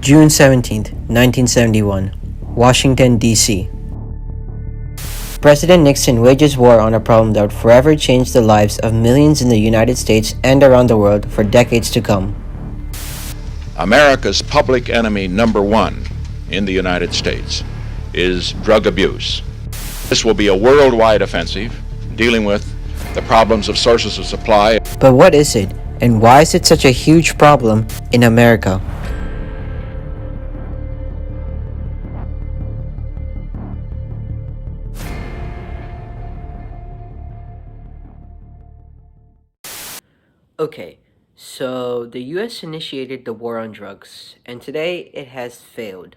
June 17, 1971, Washington, D.C. President Nixon wages war on a problem that would forever change the lives of millions in the United States and around the world for decades to come. America's public enemy number one in the United States is drug abuse. This will be a worldwide offensive dealing with the problems of sources of supply. But what is it, and why is it such a huge problem in America? Okay, so the US initiated the war on drugs, and today it has failed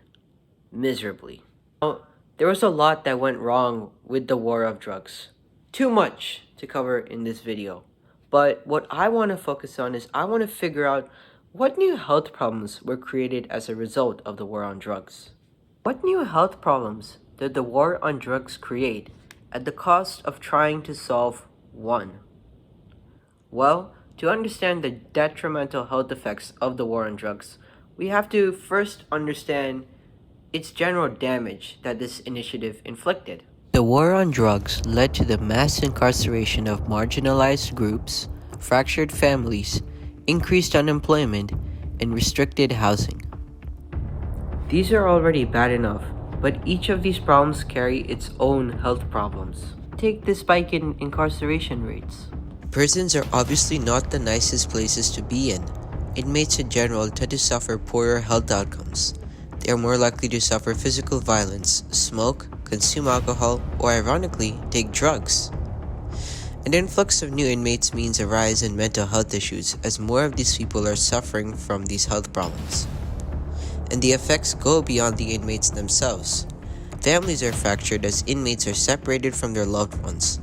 miserably. Now, there was a lot that went wrong with the war of drugs. Too much to cover in this video. But what I want to focus on is I want to figure out what new health problems were created as a result of the war on drugs. What new health problems did the war on drugs create at the cost of trying to solve one? Well, to understand the detrimental health effects of the war on drugs, we have to first understand its general damage that this initiative inflicted. The war on drugs led to the mass incarceration of marginalized groups, fractured families, increased unemployment, and restricted housing. These are already bad enough, but each of these problems carry its own health problems. Take the spike in incarceration rates. Prisons are obviously not the nicest places to be in. Inmates in general tend to suffer poorer health outcomes. They are more likely to suffer physical violence, smoke, consume alcohol, or ironically, take drugs. An influx of new inmates means a rise in mental health issues as more of these people are suffering from these health problems. And the effects go beyond the inmates themselves. Families are fractured as inmates are separated from their loved ones.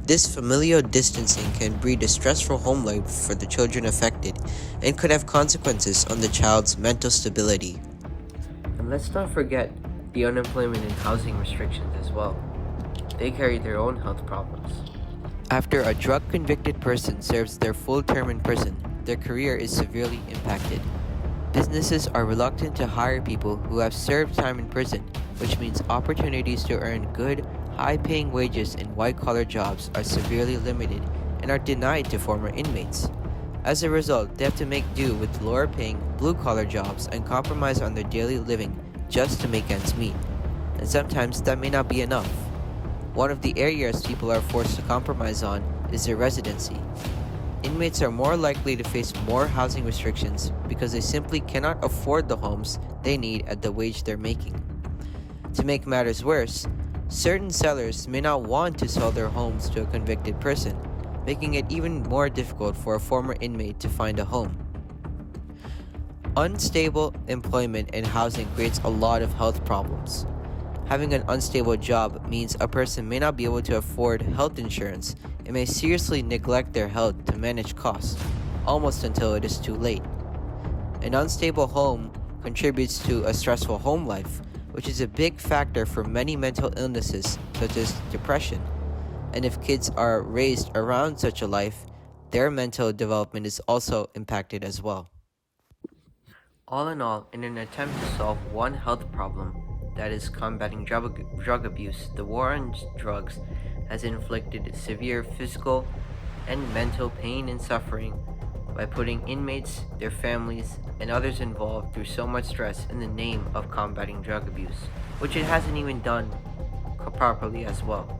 This familial distancing can breed a stressful home life for the children affected and could have consequences on the child's mental stability. And let's not forget the unemployment and housing restrictions as well. They carry their own health problems. After a drug-convicted person serves their full term in prison, their career is severely impacted. Businesses are reluctant to hire people who have served time in prison, which means opportunities to earn good, high-paying wages in white-collar jobs are severely limited and are denied to former inmates. As a result, they have to make do with lower-paying, blue-collar jobs and compromise on their daily living just to make ends meet. And sometimes that may not be enough. One of the areas people are forced to compromise on is their residency. Inmates are more likely to face more housing restrictions because they simply cannot afford the homes they need at the wage they're making. To make matters worse, certain sellers may not want to sell their homes to a convicted person, making it even more difficult for a former inmate to find a home. Unstable employment and housing creates a lot of health problems. Having an unstable job means a person may not be able to afford health insurance and may seriously neglect their health to manage costs, almost until it is too late. An unstable home contributes to a stressful home life, which is a big factor for many mental illnesses such as depression. And if kids are raised around such a life, their mental development is also impacted as well. All in all, in an attempt to solve one health problem, that is combating drug abuse, the war on drugs has inflicted severe physical and mental pain and suffering by putting inmates, their families, and others involved through so much stress in the name of combating drug abuse, which it hasn't even done properly as well.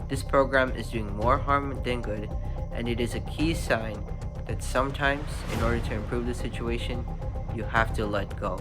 This program is doing more harm than good, and it is a key sign that sometimes, in order to improve the situation, you have to let go.